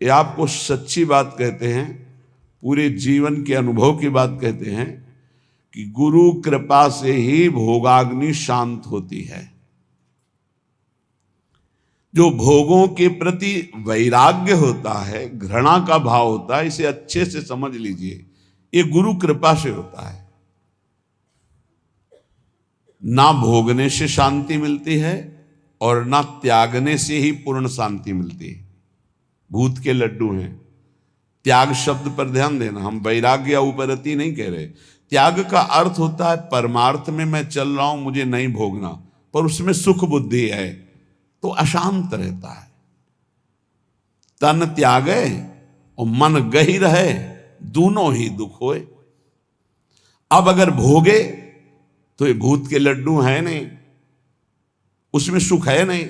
ये आपको सच्ची बात कहते हैं, पूरे जीवन के अनुभव की बात कहते हैं कि गुरु कृपा से ही भोगाग्नि शांत होती है। जो भोगों के प्रति वैराग्य होता है, घृणा का भाव होता है, इसे अच्छे से समझ लीजिए, ये गुरु कृपा से होता है। ना भोगने से शांति मिलती है और ना त्यागने से ही पूर्ण शांति मिलती है। भूत के लड्डू हैं। त्याग शब्द पर ध्यान देना, हम वैराग्य या उपरति नहीं कह रहे। त्याग का अर्थ होता है परमार्थ में मैं चल रहा हूं, मुझे नहीं भोगना, पर उसमें सुख बुद्धि है तो अशांत रहता है। तन त्यागे और मन गही रहे, दोनों ही दुख होए। अब अगर भोगे तो ये भूत के लड्डू है नहीं, उसमें सुख है नहीं।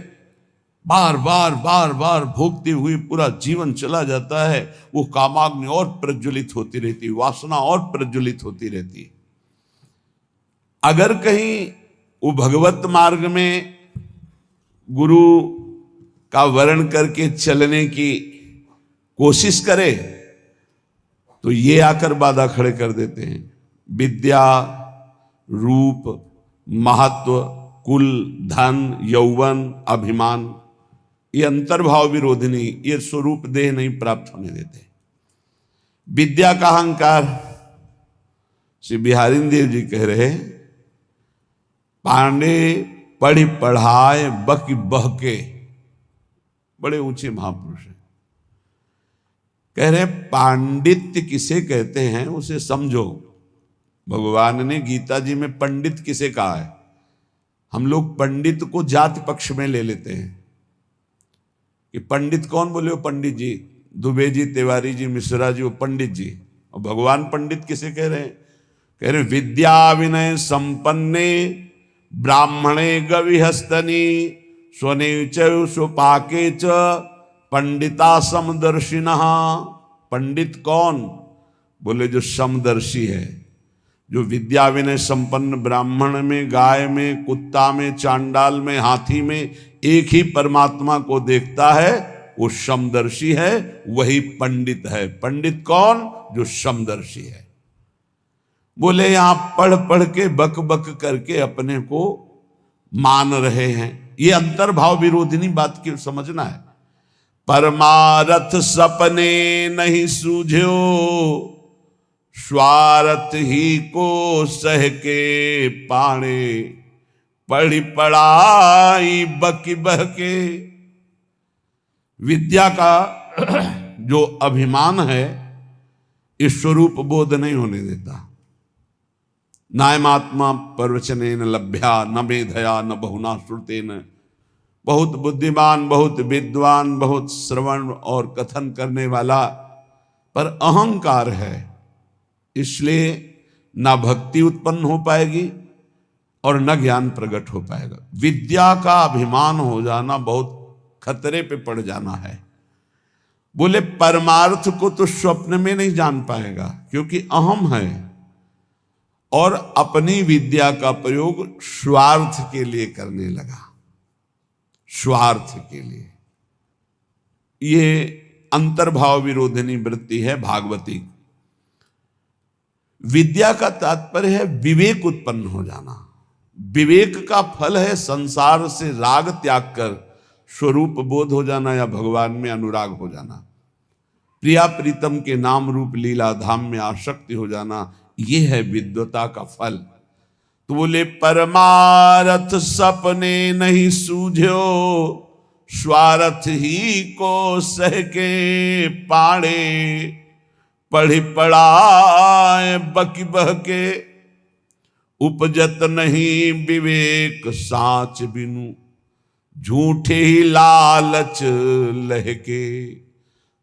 बार बार बार बार भोगते हुए पूरा जीवन चला जाता है, वो कामाग्नि और प्रज्वलित होती रहती है, वासना और प्रज्वलित होती रहती है। अगर कहीं वो भगवत मार्ग में गुरु का वर्ण करके चलने की कोशिश करे तो ये आकर बाधा खड़े कर देते हैं। विद्या, रूप, महत्व, कुल, धन, यौवन, अभिमान, ये अंतर्भाव विरोधिनी, ये स्वरूप देह नहीं प्राप्त होने देते। विद्या का अहंकार, श्री बिहारी देव जी कह रहे, पांडे पढ़ी पढ़ाए बकी बहके, बड़े ऊंचे महापुरुष हैं। कह रहे पांडित्य किसे कहते हैं उसे समझो। भगवान ने गीता जी में पंडित किसे कहा है। हम लोग पंडित को जाति पक्ष में ले लेते हैं कि पंडित कौन बोले, वो पंडित जी, दुबे जी, तिवारी जी, मिश्रा जी, वो पंडित जी। और भगवान पंडित किसे कह रहे हैं? कह रहे विद्या विनय संपन्ने ब्राह्मणे गविहस्तनी स्वने च स्वपाके च पंडिता समदर्शिनः। पंडित कौन? बोले जो समदर्शी है, जो विद्या विनय संपन्न ब्राह्मण में, गाय में, कुत्ता में, चांडाल में, हाथी में एक ही परमात्मा को देखता है, वो समदर्शी है, वही पंडित है। पंडित कौन? जो समदर्शी है। बोले यहां पढ़ पढ़ के बक बक करके अपने को मान रहे हैं, ये अंतर्भाव विरोधिनी बात की समझना है। परमारथ सपने नहीं सूझो, स्वार्थ ही को सह के पाणे, पढ़ी पढ़ाई बकी बहके। विद्या का जो अभिमान है, इस स्वरूप बोध नहीं होने देता। नायमात्मा प्रवचनेन लभ्या न मेधया न बहुना श्रुतेन। बहुत बुद्धिमान, बहुत विद्वान, बहुत श्रवण और कथन करने वाला, पर अहंकार है, इसलिए ना भक्ति उत्पन्न हो पाएगी और न ज्ञान प्रकट हो पाएगा। विद्या का अभिमान हो जाना बहुत खतरे पे पड़ जाना है। बोले परमार्थ को तो स्वप्न में नहीं जान पाएगा, क्योंकि अहम है और अपनी विद्या का प्रयोग स्वार्थ के लिए करने लगा, स्वार्थ के लिए। ये अंतर्भाव विरोधिनी वृत्ति है भागवती। विद्या का तात्पर्य है विवेक उत्पन्न हो जाना। विवेक का फल है संसार से राग त्याग कर स्वरूप बोध हो जाना या भगवान में अनुराग हो जाना, प्रिया प्रीतम के नाम रूप लीला धाम में आसक्ति हो जाना। ये है विद्वता का फल। तो बोले परमारथ सपने नहीं सूझो, स्वार्थ ही को सह के पाड़े, पढ़ी पढ़ाए बकी बहके। उपजत नहीं विवेक साच बिनु, झूठे ही लालच लहके।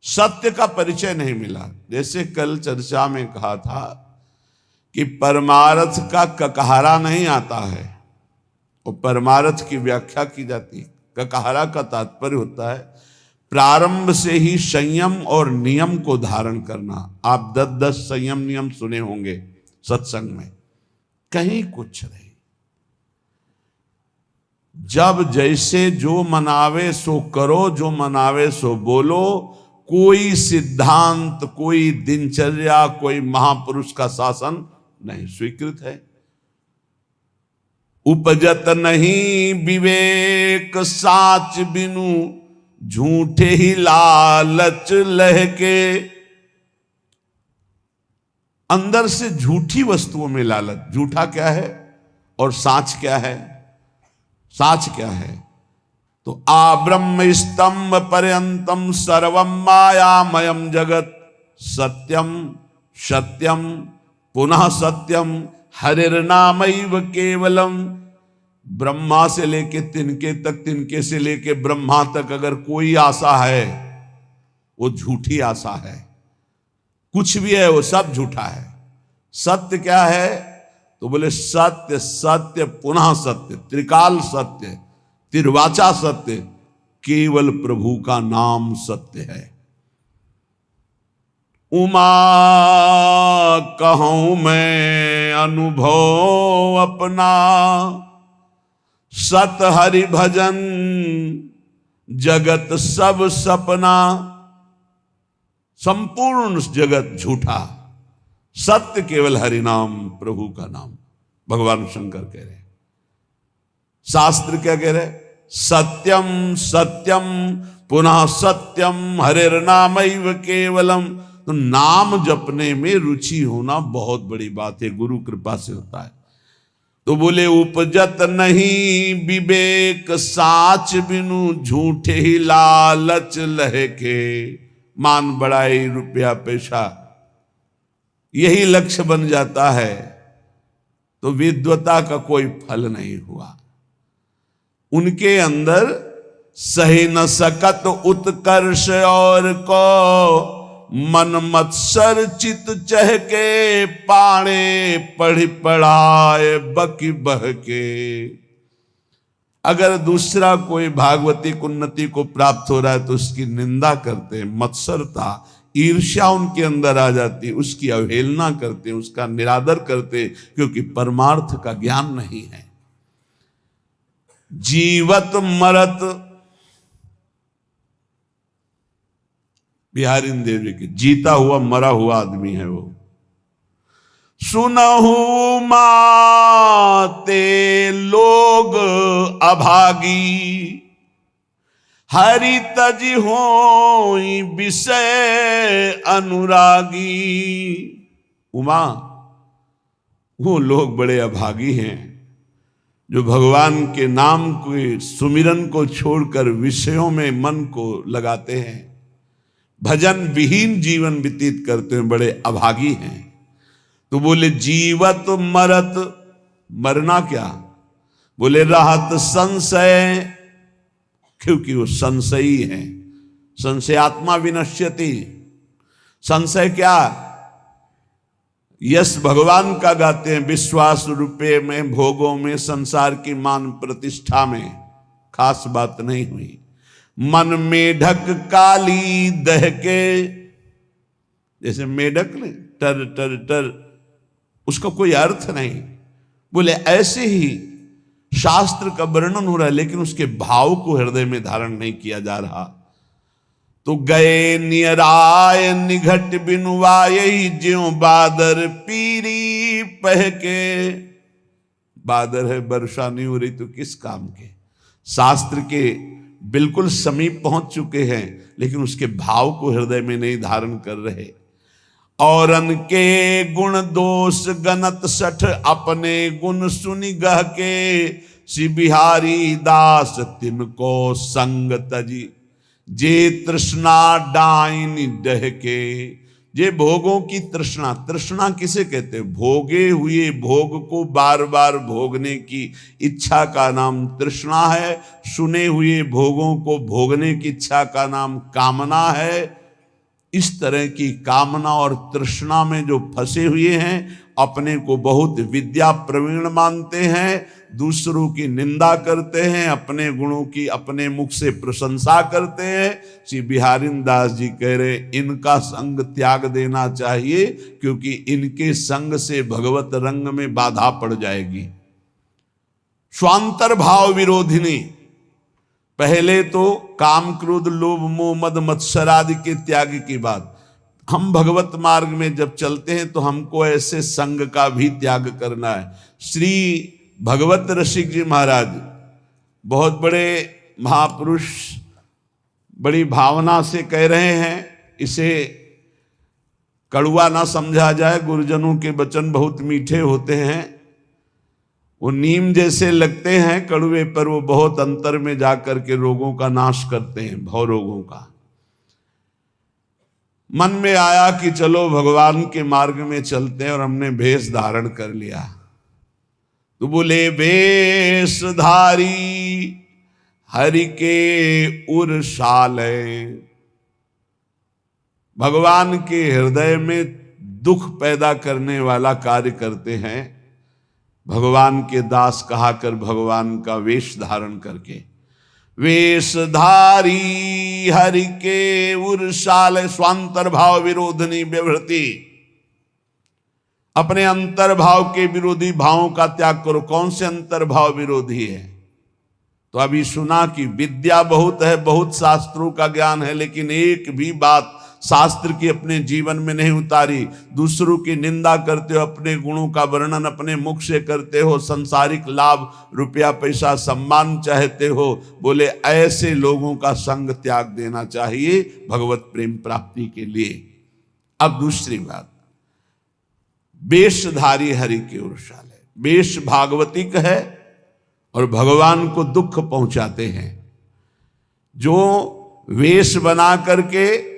सत्य का परिचय नहीं मिला। जैसे कल चर्चा में कहा था कि परमार्थ का ककहरा नहीं आता है, और परमार्थ की व्याख्या की जाती है। ककहरा का तात्पर्य होता है प्रारंभ से ही संयम और नियम को धारण करना। आप 10-10 संयम नियम सुने होंगे सत्संग में, कहीं कुछ नहीं। जब जैसे जो मनावे सो करो, जो मनावे सो बोलो, कोई सिद्धांत, कोई दिनचर्या, कोई महापुरुष का शासन नहीं स्वीकृत है। उपजत नहीं विवेक साच बिनु, झूठे ही लालच लहके। अंदर से झूठी वस्तुओं में लालच। झूठा क्या है और साच क्या है? साच क्या है? तो आ ब्रह्म स्तंभ पर्यंतम सर्वम मायामयम जगत, सत्यम सत्यम पुनः सत्यम हरिर्नामैव केवलम। ब्रह्मा से लेके तिनके तक, तिनके से लेके ब्रह्मा तक अगर कोई आशा है वो झूठी आशा है। कुछ भी है वो सब झूठा है। सत्य क्या है? तो बोले सत्य सत्य पुनः सत्य, त्रिकाल सत्य, तिर्वाचा सत्य, केवल प्रभु का नाम सत्य है। उमा कहूं मैं अनुभव अपना, सत हरि भजन जगत सब सपना। संपूर्ण जगत झूठा, सत्य केवल हरि नाम, प्रभु का नाम। भगवान शंकर कह रहे, शास्त्र क्या कह रहे? सत्यम सत्यम पुनः सत्यम हरिर्नामैव केवलम। तो नाम जपने में रुचि होना बहुत बड़ी बात है, गुरु कृपा से होता है। तो बोले उपजत नहीं विवेक साच बिनु, झूठे ही लालच लहके। मान बढ़ाई, रुपया पैसा, यही लक्ष्य बन जाता है तो विद्वता का कोई फल नहीं हुआ। उनके अंदर सही न सकत उत्कर्ष और को, मन मत्सर चित चहके। पाणे पढ़ पढ़ाए बकी बहके। अगर दूसरा कोई भागवतिक उन्नति को प्राप्त हो रहा है तो उसकी निंदा करते हैं, मत्सरता ईर्ष्या उनके अंदर आ जाती है, उसकी अवहेलना करते हैं, उसका निरादर करते हैं, क्योंकि परमार्थ का ज्ञान नहीं है। जीवत मरत, बिहारी देव जी की, जीता हुआ मरा हुआ आदमी है वो। सुनहु माते लोग अभागी, हरि तज होई विषय अनुरागी। उमा, वो लोग बड़े अभागी हैं जो भगवान के नाम के सुमिरन को छोड़कर विषयों में मन को लगाते हैं, भजन विहीन जीवन व्यतीत करते हैं, बड़े अभागी हैं। तो बोले जीवत मरत, मरना क्या? बोले रहत संशय, क्योंकि वो संशयी है। संशयात्मा विनश्यति। संशय क्या? यश भगवान का गाते हैं, विश्वास रुपये में, भोगों में, संसार की मान प्रतिष्ठा में खास बात नहीं हुई। मन मेढक काली दहके, जैसे मेढक ने टर टर टर, उसका कोई अर्थ नहीं। बोले ऐसे ही शास्त्र का वर्णन हो रहा है लेकिन उसके भाव को हृदय में धारण नहीं किया जा रहा। तो गए नियराय निघट बिनुवाई, ज्यों बादर पीरी पहके। बादर है, वर्षा नहीं हो रही तो किस काम के? शास्त्र के बिल्कुल समीप पहुंच चुके हैं लेकिन उसके भाव को हृदय में नहीं धारण कर रहे। और अनके गुण दोष गणत सठ, अपने गुण सुनि गह के। श्री बिहारी दास तिनको संग तजी, जे तृष्णा डाइन डहके। जे भोगों की तृष्णा, तृष्णा किसे कहते हैं? भोगे हुए भोग को बार बार भोगने की इच्छा का नाम तृष्णा है। सुने हुए भोगों को भोगने की इच्छा का नाम कामना है। इस तरह की कामना और तृष्णा में जो फंसे हुए हैं, अपने को बहुत विद्या प्रवीण मानते हैं, दूसरों की निंदा करते हैं, अपने गुणों की अपने मुख से प्रशंसा करते हैं। श्री बिहारी दास जी कह रहे इनका संग त्याग देना चाहिए, क्योंकि इनके संग से भगवत रंग में बाधा पड़ जाएगी। स्वांतर भाव विरोधिनी, पहले तो काम क्रोध लोभ मोह मद मत्सर आदि के त्याग की बात। हम भगवत मार्ग में जब चलते हैं तो हमको ऐसे संग का भी त्याग करना है। श्री भगवत रसिक जी महाराज बहुत बड़े महापुरुष बड़ी भावना से कह रहे हैं, इसे कड़वा ना समझा जाए। गुरुजनों के वचन बहुत मीठे होते हैं, वो नीम जैसे लगते हैं कड़वे, पर वो बहुत अंतर में जाकर के रोगों का नाश करते हैं, भव रोगों का। मन में आया कि चलो भगवान के मार्ग में चलते हैं, और हमने भेष धारण कर लिया। तो बोले वेशधारी हरि के उरसाले, भगवान के हृदय में दुख पैदा करने वाला कार्य करते हैं। भगवान के दास कहा कर भगवान का वेश धारण करके, वेशधारी हरि के उरसाले स्वांतर्भाव विरोधनी व्यवृति, अपने अंतर्भाव के विरोधी भावों का त्याग करो। कौन से अंतर्भाव विरोधी है? तो अभी सुना कि विद्या बहुत है, बहुत शास्त्रों का ज्ञान है, लेकिन एक भी बात शास्त्र की अपने जीवन में नहीं उतारी। दूसरों की निंदा करते हो, अपने गुणों का वर्णन अपने मुख से करते हो, संसारिक लाभ रुपया पैसा सम्मान चाहते हो। बोले ऐसे लोगों का संग त्याग देना चाहिए भगवत प्रेम प्राप्ति के लिए। अब दूसरी बात, वेशधारी हरि के उरसाले, वेश भागवतिक है और भगवान को दुख पहुंचाते हैं। जो वेश बना करके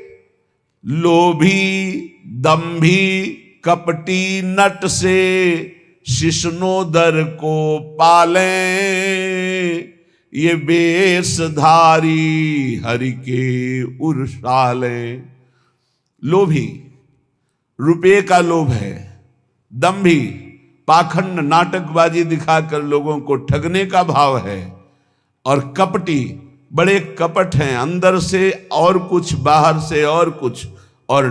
लोभी दंभी कपटी नट से शिष्णोदर को पाले, ये वेशधारी हरि के उरसाले। लोभी, रुपये का लोभ है, दंभी पाखंड नाटकबाजी दिखाकर लोगों को ठगने का भाव है, और कपटी बड़े कपट हैं, अंदर से और कुछ बाहर से और कुछ, और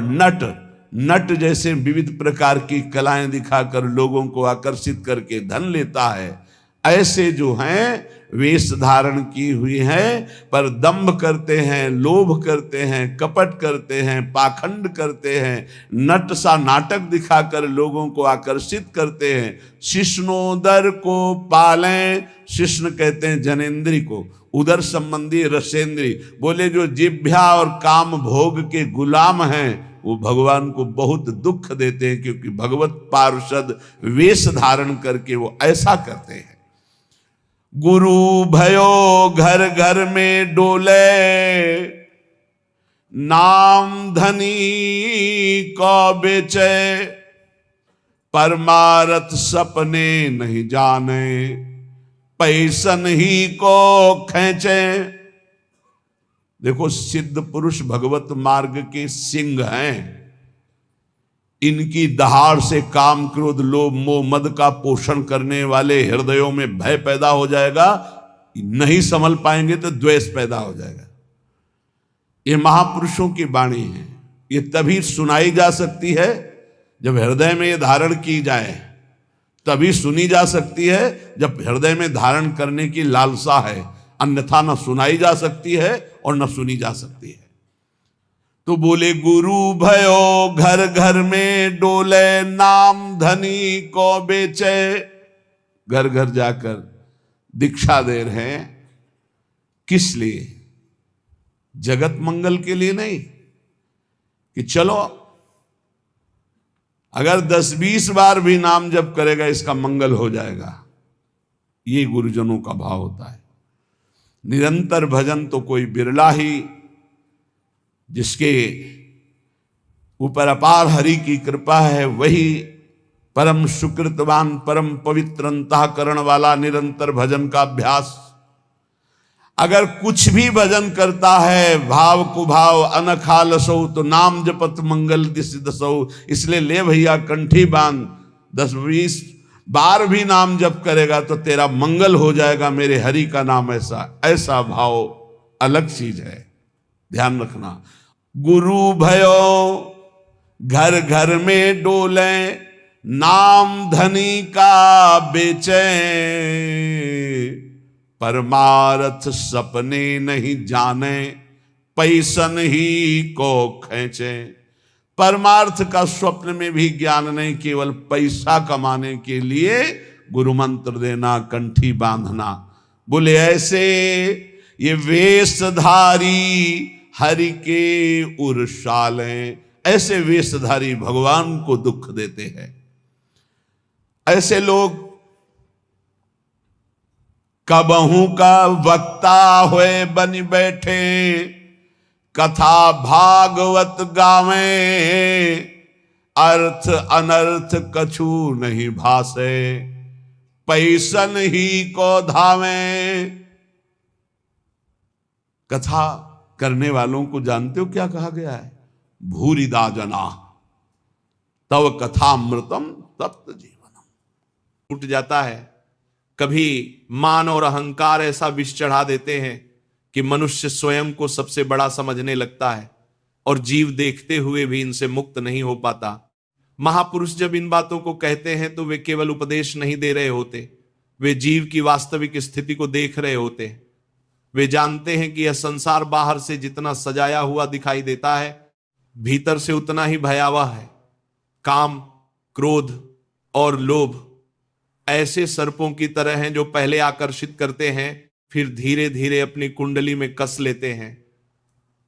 नट जैसे विविध प्रकार की कलाएं दिखाकर लोगों को आकर्षित करके धन लेता है। ऐसे जो हैं वेश धारण की हुई है, पर दंभ करते हैं, लोभ करते हैं, कपट करते हैं, पाखंड करते हैं, नट सा नाटक दिखाकर लोगों को आकर्षित करते हैं। शिष्णोदर को पालें, शिष्ण कहते हैं जनेन्द्री को, उदर संबंधी रसेंद्री। बोले जो जिभ्या और काम भोग के गुलाम हैं वो भगवान को बहुत दुख देते हैं, क्योंकि भगवत पार्षद वेश धारण करके वो ऐसा करते हैं। गुरु भयो घर घर में डोले, नाम धनी को बेचे, परमारथ सपने नहीं जाने, पैसन ही को खींचे। देखो सिद्ध पुरुष भगवत मार्ग के सिंह हैं, इनकी दहाड़ से काम क्रोध लोभ मोह मद का पोषण करने वाले हृदयों में भय पैदा हो जाएगा, नहीं संभल पाएंगे तो द्वेष पैदा हो जाएगा। ये महापुरुषों की वाणी है, ये तभी सुनाई जा सकती है जब हृदय में ये धारण की जाए, तभी सुनी जा सकती है जब हृदय में धारण करने की लालसा है, अन्यथा न सुनाई जा सकती है और न सुनी जा सकती है। तो बोले गुरु भयो घर घर में डोले, नाम धनी को बेचे। घर घर जाकर दीक्षा दे रहे हैं, किस लिए? जगत मंगल के लिए नहीं कि चलो अगर 10-20 बार भी नाम जप करेगा इसका मंगल हो जाएगा। ये गुरुजनों का भाव होता है। निरंतर भजन तो कोई बिरला ही, जिसके ऊपर अपार हरि की कृपा है, वही परम सुकृतवान परम पवित्र अंतःकरण वाला निरंतर भजन का अभ्यास। अगर कुछ भी भजन करता है भाव कुभाव अनखालसौ, तो नाम जपत मंगल दिस दसौ। इसलिए ले भैया कंठी बांध, 10-20 बार भी नाम जप करेगा तो तेरा मंगल हो जाएगा मेरे हरि का नाम। ऐसा भाव अलग चीज है, ध्यान रखना। गुरु भयो घर घर में डोले, नाम धनी का बेचे, परमार्थ सपने नहीं जाने, पैसन ही को खींचे। परमार्थ का स्वप्न में भी ज्ञान नहीं, केवल पैसा कमाने के लिए गुरु मंत्र देना, कंठी बांधना। बोले ऐसे ये वेशधारी हरि के उर्शाले, ऐसे वेशधारी भगवान को दुख देते हैं। ऐसे लोग कबहू का वक्ता हुए बन बैठे, कथा भागवत गावे, अर्थ अनर्थ कछु नहीं भासे, पैसन ही को धावे। कथा करने वालों को जानते हो क्या कहा गया है? भूरिदा जना तव कथामृतम तप्त जीवनम। टूट जाता है। कभी मान और अहंकार ऐसा विष चढ़ा देते हैं कि मनुष्य स्वयं को सबसे बड़ा समझने लगता है और जीव देखते हुए भी इनसे मुक्त नहीं हो पाता। महापुरुष जब इन बातों को कहते हैं तो वे केवल उपदेश नहीं दे रहे होते, वे जीव की वास्तविक स्थिति को देख रहे होते हैं। वे जानते हैं कि यह संसार बाहर से जितना सजाया हुआ दिखाई देता है, भीतर से उतना ही भयावह है। काम, क्रोध और लोभ ऐसे सर्पों की तरह हैं जो पहले आकर्षित करते हैं, फिर धीरे धीरे अपनी कुंडली में कस लेते हैं।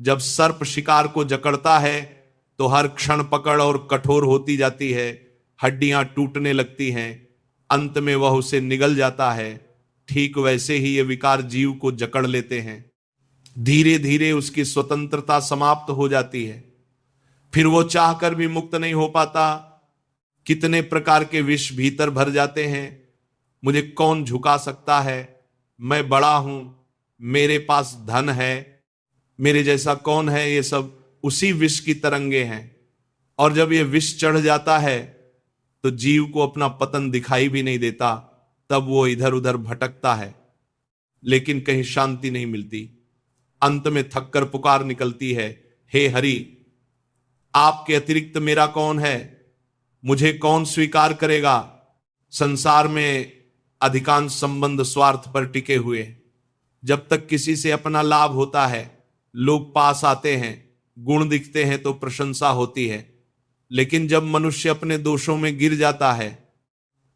जब सर्प शिकार को जकड़ता है तो हर क्षण पकड़ और कठोर होती जाती है, हड्डियां टूटने लगती हैं, अंत में वह उसे निगल जाता है। ठीक वैसे ही ये विकार जीव को जकड़ लेते हैं। धीरे धीरे उसकी स्वतंत्रता समाप्त हो जाती है, फिर वो चाहकर भी मुक्त नहीं हो पाता। कितने प्रकार के विष भीतर भर जाते हैं। मुझे कौन झुका सकता है, मैं बड़ा हूं, मेरे पास धन है, मेरे जैसा कौन है, ये सब उसी विष की तरंगे हैं। और जब ये विष चढ़ जाता है तो जीव को अपना पतन दिखाई भी नहीं देता, तब वो इधर उधर भटकता है, लेकिन कहीं शांति नहीं मिलती। अंत में थककर पुकार निकलती है, हे हरि, आपके अतिरिक्त मेरा कौन है, मुझे कौन स्वीकार करेगा। संसार में अधिकांश संबंध स्वार्थ पर टिके हुए। जब तक किसी से अपना लाभ होता है, लोग पास आते हैं, गुण दिखते हैं तो प्रशंसा होती है। लेकिन जब मनुष्य अपने दोषों में गिर जाता है,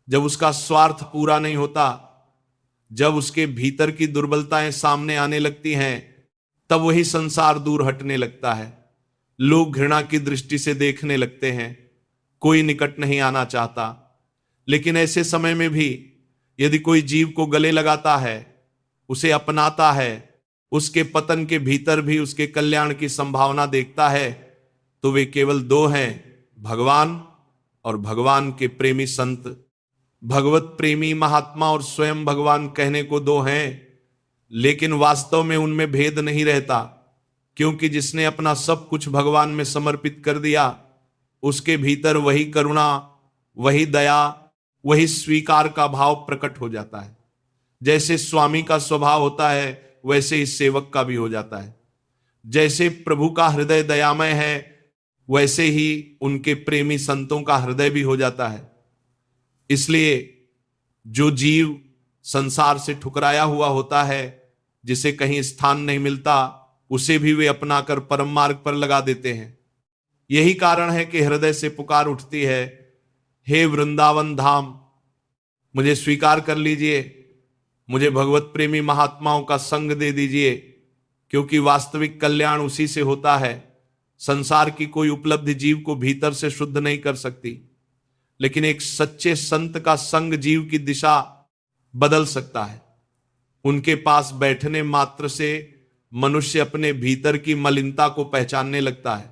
जब उसका स्वार्थ पूरा नहीं होता, जब उसके भीतर की दुर्बलताएं सामने आने लगती हैं, तब वही संसार दूर हटने लगता है। लोग घृणा की दृष्टि से देखने लगते हैं, कोई निकट नहीं आना चाहता। लेकिन ऐसे समय में भी यदि कोई जीव को गले लगाता है, उसे अपनाता है, उसके पतन के भीतर भी उसके कल्याण की संभावना देखता है, तो वे केवल दो हैं, भगवान और भगवान के प्रेमी संत। भगवत प्रेमी महात्मा और स्वयं भगवान कहने को दो हैं, लेकिन वास्तव में उनमें भेद नहीं रहता, क्योंकि जिसने अपना सब कुछ भगवान में समर्पित कर दिया, उसके भीतर वही करुणा, वही दया, वही स्वीकार का भाव प्रकट हो जाता है। जैसे स्वामी का स्वभाव होता है, वैसे ही सेवक का भी हो जाता है। जैसे प्रभु का हृदय दयामय है, वैसे ही उनके प्रेमी संतों का हृदय भी हो जाता है। इसलिए जो जीव संसार से ठुकराया हुआ होता है, जिसे कहीं स्थान नहीं मिलता, उसे भी वे अपनाकर परम मार्ग पर लगा देते हैं। यही कारण है कि हृदय से पुकार उठती है, हे वृंदावन धाम, मुझे स्वीकार कर लीजिए, मुझे भगवत प्रेमी महात्माओं का संग दे दीजिए, क्योंकि वास्तविक कल्याण उसी से होता है। संसार की कोई उपलब्धि जीव को भीतर से शुद्ध नहीं कर सकती, लेकिन एक सच्चे संत का संग जीव की दिशा बदल सकता है। उनके पास बैठने मात्र से मनुष्य अपने भीतर की मलिनता को पहचानने लगता है।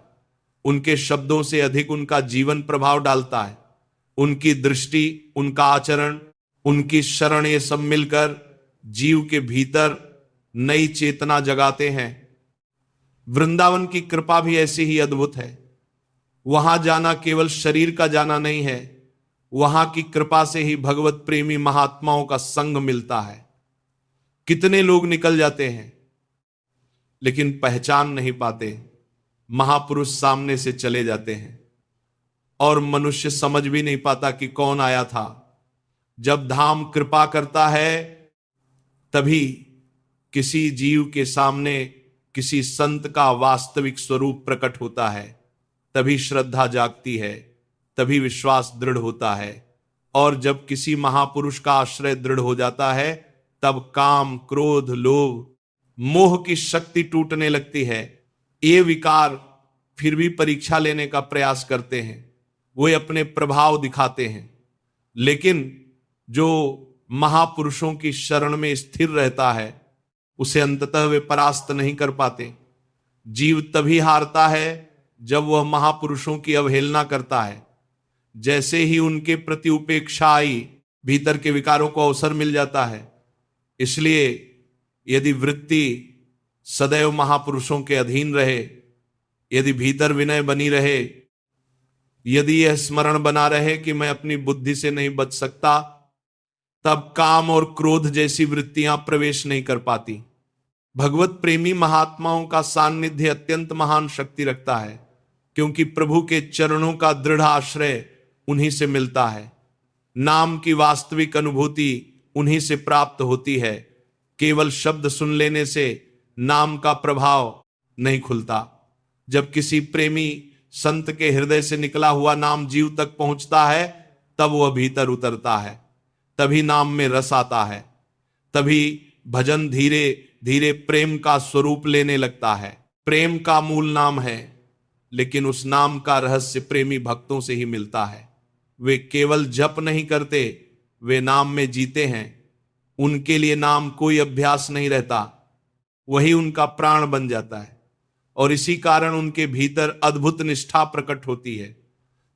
उनके शब्दों से अधिक उनका जीवन प्रभाव डालता है। उनकी दृष्टि, उनका आचरण, उनकी शरण, ये सब मिलकर जीव के भीतर नई चेतना जगाते हैं। वृंदावन की कृपा भी ऐसी ही अद्भुत है। वहां जाना केवल शरीर का जाना नहीं है, वहां की कृपा से ही भगवत प्रेमी महात्माओं का संग मिलता है। कितने लोग निकल जाते हैं लेकिन पहचान नहीं पाते। महापुरुष सामने से चले जाते हैं और मनुष्य समझ भी नहीं पाता कि कौन आया था। जब धाम कृपा करता है तभी किसी जीव के सामने किसी संत का वास्तविक स्वरूप प्रकट होता है, तभी श्रद्धा जागती है, तभी विश्वास दृढ़ होता है। और जब किसी महापुरुष का आश्रय दृढ़ हो जाता है, तब काम, क्रोध, लोभ, मोह की शक्ति टूटने लगती है। ये विकार फिर भी परीक्षा लेने का प्रयास करते हैं, वे अपने प्रभाव दिखाते हैं, लेकिन जो महापुरुषों की शरण में स्थिर रहता है उसे अंततः वे परास्त नहीं कर पाते। जीव तभी हारता है जब वह महापुरुषों की अवहेलना करता है। जैसे ही उनके प्रति उपेक्षा आई, भीतर के विकारों को अवसर मिल जाता है। इसलिए यदि वृत्ति सदैव महापुरुषों के अधीन रहे, यदि भीतर विनय बनी रहे, यदि यह स्मरण बना रहे कि मैं अपनी बुद्धि से नहीं बच सकता, तब काम और क्रोध जैसी वृत्तियां प्रवेश नहीं कर पाती। भगवत प्रेमी महात्माओं का सान्निध्य अत्यंत महान शक्ति रखता है, क्योंकि प्रभु के चरणों का दृढ़ आश्रय उन्हीं से मिलता है। नाम की वास्तविक अनुभूति उन्हीं से प्राप्त होती है। केवल शब्द सुन लेने से नाम का प्रभाव नहीं खुलता। जब किसी प्रेमी संत के हृदय से निकला हुआ नाम जीव तक पहुंचता है, तब वह भीतर उतरता है, तभी नाम में रस आता है, तभी भजन धीरे धीरे प्रेम का स्वरूप लेने लगता है। प्रेम का मूल नाम है, लेकिन उस नाम का रहस्य प्रेमी भक्तों से ही मिलता है। वे केवल जप नहीं करते, वे नाम में जीते हैं। उनके लिए नाम कोई अभ्यास नहीं रहता, वही उनका प्राण बन जाता है। और इसी कारण उनके भीतर अद्भुत निष्ठा प्रकट होती है।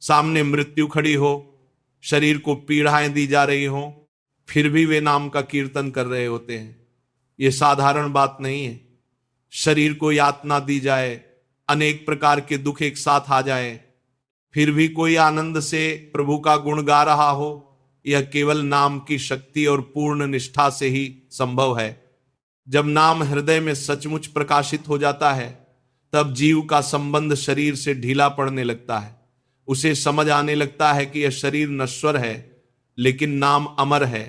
सामने मृत्यु खड़ी हो, शरीर को पीड़ाएं दी जा रही हो, फिर भी वे नाम का कीर्तन कर रहे होते हैं। यह साधारण बात नहीं है। शरीर को यातना दी जाए, अनेक प्रकार के दुख एक साथ आ जाए, फिर भी कोई आनंद से प्रभु का गुण गा रहा हो, यह केवल नाम की शक्ति और पूर्ण निष्ठा से ही संभव है। जब नाम हृदय में सचमुच प्रकाशित हो जाता है, तब जीव का संबंध शरीर से ढीला पड़ने लगता है। उसे समझ आने लगता है कि यह शरीर नश्वर है, लेकिन नाम अमर है।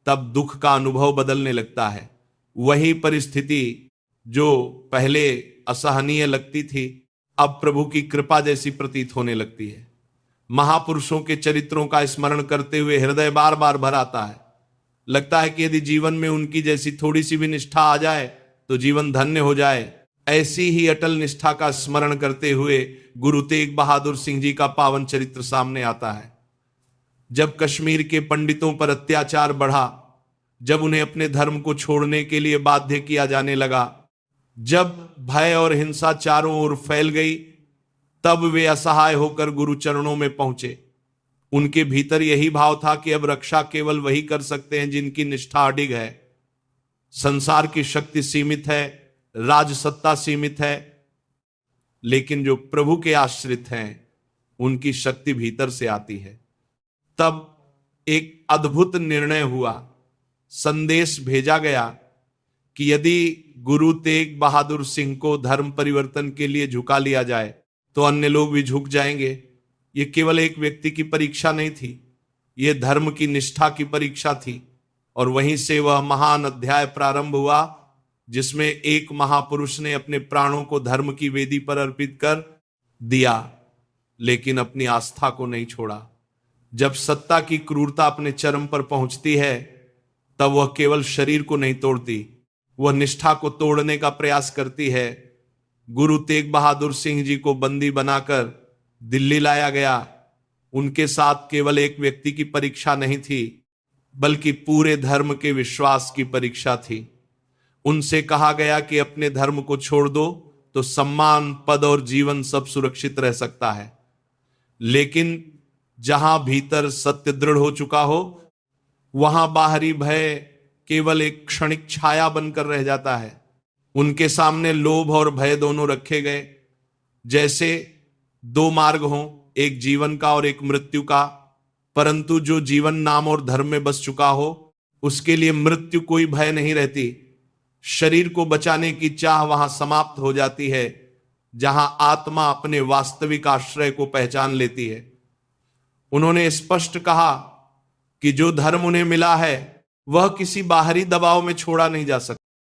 तब दुख का अनुभव बदलने लगता है। वही परिस्थिति जो पहले असहनीय लगती थी, अब प्रभु की कृपा जैसी प्रतीत होने लगती है। महापुरुषों के चरित्रों का स्मरण करते हुए हृदय बार बार भर आता है। लगता है कि यदि जीवन में उनकी जैसी थोड़ी सी भी निष्ठा आ जाए तो जीवन धन्य हो जाए। ऐसी ही अटल निष्ठा का स्मरण करते हुए गुरु तेग बहादुर सिंह जी का पावन चरित्र सामने आता है। जब कश्मीर के पंडितों पर अत्याचार बढ़ा, जब उन्हें अपने धर्म को छोड़ने के लिए बाध्य किया जाने लगा, जब भय और हिंसा चारों ओर फैल गई, तब वे असहाय होकर गुरु चरणों में पहुंचे। उनके भीतर यही भाव था कि अब रक्षा केवल वही कर सकते हैं जिनकी निष्ठा अडिग है। संसार की शक्ति सीमित है, राजसत्ता सीमित है, लेकिन जो प्रभु के आश्रित हैं उनकी शक्ति भीतर से आती है। तब एक अद्भुत निर्णय हुआ, संदेश भेजा गया कि यदि गुरु तेग बहादुर सिंह को धर्म परिवर्तन के लिए झुका लिया जाए तो अन्य लोग भी झुक जाएंगे। यह केवल एक व्यक्ति की परीक्षा नहीं थी, यह धर्म की निष्ठा की परीक्षा थी। और वहीं से वह महान अध्याय प्रारंभ हुआ जिसमें एक महापुरुष ने अपने प्राणों को धर्म की वेदी पर अर्पित कर दिया, लेकिन अपनी आस्था को नहीं छोड़ा। जब सत्ता की क्रूरता अपने चरम पर पहुंचती है, तब वह केवल शरीर को नहीं तोड़ती, वह निष्ठा को तोड़ने का प्रयास करती है। गुरु तेग बहादुर सिंह जी को बंदी बनाकर दिल्ली लाया गया। उनके साथ केवल एक व्यक्ति की परीक्षा नहीं थी, बल्कि पूरे धर्म के विश्वास की परीक्षा थी। उनसे कहा गया कि अपने धर्म को छोड़ दो तो सम्मान, पद और जीवन सब सुरक्षित रह सकता है, लेकिन जहां भीतर सत्य दृढ़ हो चुका हो, वहां बाहरी भय केवल एक क्षणिक छाया बनकर रह जाता है। उनके सामने लोभ और भय दोनों रखे गए, जैसे दो मार्ग हों, एक जीवन का और एक मृत्यु का। परंतु जो जीवन नाम और धर्म में बस चुका हो, उसके लिए मृत्यु कोई भय नहीं रहती। शरीर को बचाने की चाह वहां समाप्त हो जाती है, जहां आत्मा अपने वास्तविक आश्रय को पहचान लेती है। उन्होंने स्पष्ट कहा कि जो धर्म उन्हें मिला है वह किसी बाहरी दबाव में छोड़ा नहीं जा सकता।